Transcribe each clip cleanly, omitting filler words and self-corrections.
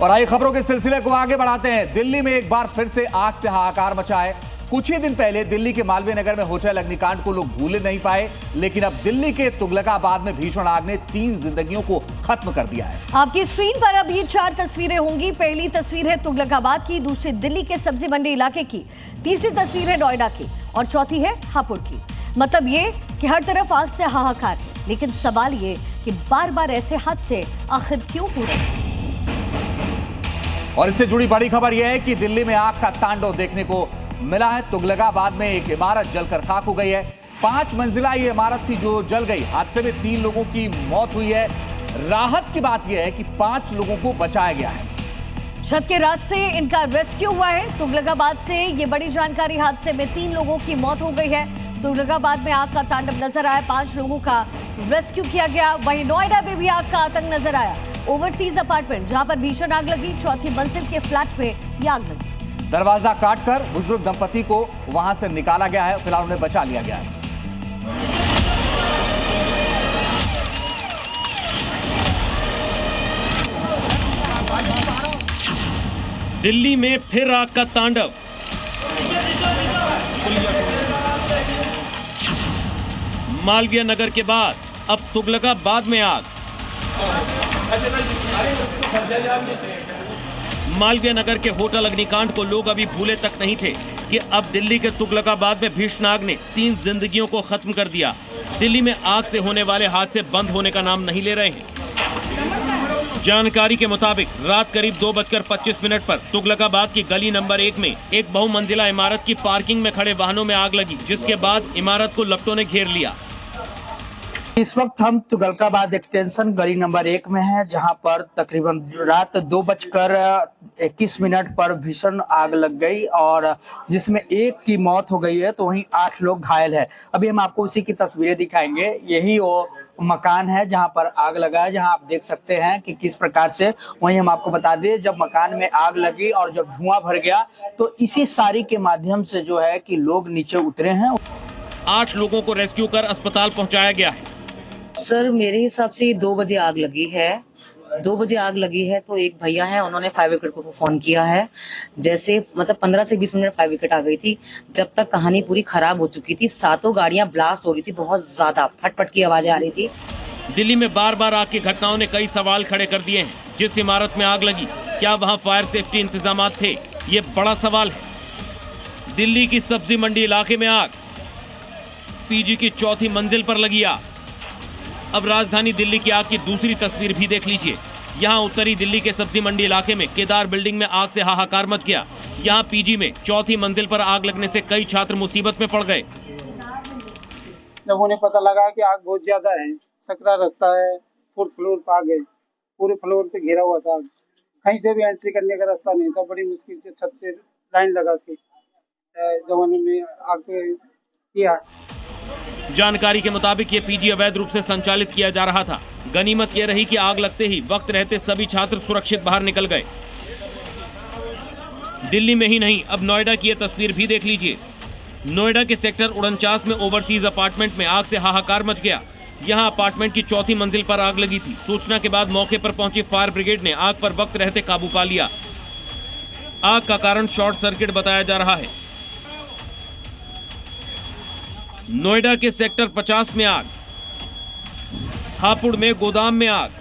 और आइए खबरों के सिलसिले को आगे बढ़ाते हैं। दिल्ली में एक बार फिर से आग से हाहाकार मचा है। कुछ ही दिन पहले दिल्ली के मालवीय नगर में होटल अग्निकांड को लोग भूल नहीं पाए, लेकिन अब दिल्ली के तुगलकाबाद में भीषण आग ने 3 जिंदगियों को खत्म कर दिया है। आपकी स्क्रीन पर अभी 4 तस्वीरें होंगी। पहली तस्वीर है तुगलकाबाद की, दूसरी दिल्ली के सब्जी मंडी इलाके की, तीसरी तस्वीर है नोएडा की और चौथी है हापुड़ की। मतलब ये कि हर तरफ आग से हाहाकार है, लेकिन सवाल ये कि बार बार ऐसे हादसे आखिर क्यों हो रहे हैं। और इससे जुड़ी बड़ी खबर यह है कि दिल्ली में आग का तांडव देखने को मिला है। तुगलकाबाद में एक इमारत जलकर खाक हो गई है। 5 मंजिला ये इमारत थी जो जल गई। हादसे में 3 लोगों की मौत हुई है। राहत की बात यह है कि 5 लोगों को बचाया गया है। छत के रास्ते इनका रेस्क्यू हुआ है। तुगलकाबाद से ये बड़ी जानकारी। हादसे में 3 लोगों की मौत हो गई है। तुगलकाबाद में आग का तांडव नजर आया। 5 लोगों का रेस्क्यू किया गया। वहीं नोएडा में भी आग का आतंक नजर आया। ओवरसीज अपार्टमेंट जहां पर भीषण आग लगी, 4थी मंजिल के फ्लैट में ये आग लगी। दरवाजा काटकर बुजुर्ग दंपति को वहां से निकाला गया है। फिलहाल उन्हें बचा लिया गया है। दिल्ली में फिर आग का तांडव। मालवीय नगर के बाद अब तुगलकाबाद में आग। मालवीय नगर के होटल अग्निकांड को लोग अभी भूले तक नहीं थे कि अब दिल्ली के तुगलकाबाद में भीषण आग ने 3 जिंदगियों को खत्म कर दिया। दिल्ली में आग से होने वाले हादसे बंद होने का नाम नहीं ले रहे हैं। जानकारी के मुताबिक रात करीब 2:25 पर तुगलकाबाद की गली नंबर 1 में एक बहुमंजिला इमारत की पार्किंग में खड़े वाहनों में आग लगी, जिसके बाद इमारत को लपटों ने घेर लिया। इस वक्त हम तुगलकाबाद एक्सटेंशन गली नंबर 1 में हैं, जहां पर तकरीबन रात 2:21 पर भीषण आग लग गई और जिसमें 1 की मौत हो गई है, तो वहीं 8 लोग घायल हैं। अभी हम आपको उसी की तस्वीरें दिखाएंगे। यही वो मकान है जहां पर आग लगा है, जहां आप देख सकते हैं कि किस प्रकार से। वहीं हम आपको बता दें, जब मकान में आग लगी और जब धुआं भर गया, तो इसी सारी के माध्यम से जो है कि लोग नीचे उतरे हैं। 8 लोगों को रेस्क्यू कर अस्पताल पहुंचाया गया है। सर, मेरे हिसाब से 2 बजे आग लगी है। 2 बजे आग लगी है तो एक भैया है, उन्होंने फायर ब्रिगेड को फोन किया है। जैसे मतलब 15 से 20 मिनट फायर ब्रिगेड आ गई थी। जब तक कहानी पूरी खराब हो चुकी थी, 7 गाड़ियां ब्लास्ट हो रही थी, बहुत ज्यादा फटफट की आवाजें आ रही थी। दिल्ली में बार बार आग की घटनाओं ने कई सवाल खड़े कर दिए हैं। जिस इमारत में आग लगी, क्या वहाँ फायर सेफ्टी इंतजाम थे? ये बड़ा सवाल है। दिल्ली की सब्जी मंडी इलाके में आग। पीजी की 4थी मंजिल पर लगी आग। अब राजधानी दिल्ली की आग की दूसरी तस्वीर भी देख लीजिए। यहाँ उत्तरी दिल्ली के सब्जी मंडी इलाके में केदार बिल्डिंग में आग से हाहाकार मच गया। यहाँ पीजी में 4थी मंजिल पर आग लगने से कई छात्र मुसीबत में पड़ गए। जब उन्हें पता लगा कि आग बहुत ज्यादा है, सकरा रास्ता है, 4th फ्लोर पर आ गए। पूरे फ्लोर पे घेरा हुआ था। कहीं से भी एंट्री करने का रास्ता नहीं था। बड़ी मुश्किल से छत से लाइन लगा के जवानी में आग पे किया। जानकारी के मुताबिक ये पीजी अवैध रूप से संचालित किया जा रहा था। गनीमत यह रही कि आग लगते ही वक्त रहते सभी छात्र सुरक्षित बाहर निकल गए। दिल्ली में ही नहीं, अब नोएडा की ये तस्वीर भी देख लीजिए। नोएडा के सेक्टर 49 में ओवरसीज अपार्टमेंट में आग से हाहाकार मच गया। यहाँ अपार्टमेंट की 4थी मंजिल पर आग लगी थी। सूचना के बाद मौके पर पहुंची फायर ब्रिगेड ने आग पर वक्त रहते काबू पा लिया। आग का कारण शॉर्ट सर्किट बताया जा रहा है। नोएडा के सेक्टर 50 में आग। हापुड़ में गोदाम में आग।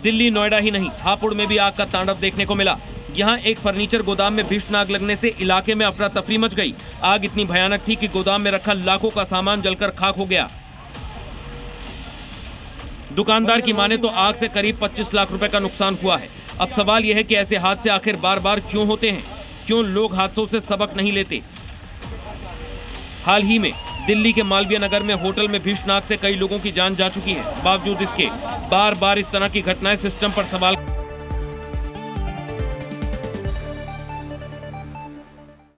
दिल्ली नोएडा ही नहीं, हापुड़ में भी आग का तांडव देखने को मिला। यहाँ एक फर्नीचर गोदाम में भीषण आग लगने से इलाके में अफरा तफरी मच गई। आग इतनी भयानक थी कि गोदाम में रखा लाखों का सामान जलकर खाक हो गया। दुकानदार की माने तो आग से करीब 25 लाख रुपए का नुकसान हुआ है। अब सवाल यह है कि ऐसे हादसे आखिर बार बार क्यों होते हैं? क्यों लोग हादसों से सबक नहीं लेते? हाल ही में दिल्ली के मालवीय नगर में होटल में भीषण आग से कई लोगों की जान जा चुकी है। बावजूद इसके बार बार इस तरह की घटनाएं सिस्टम पर सवाल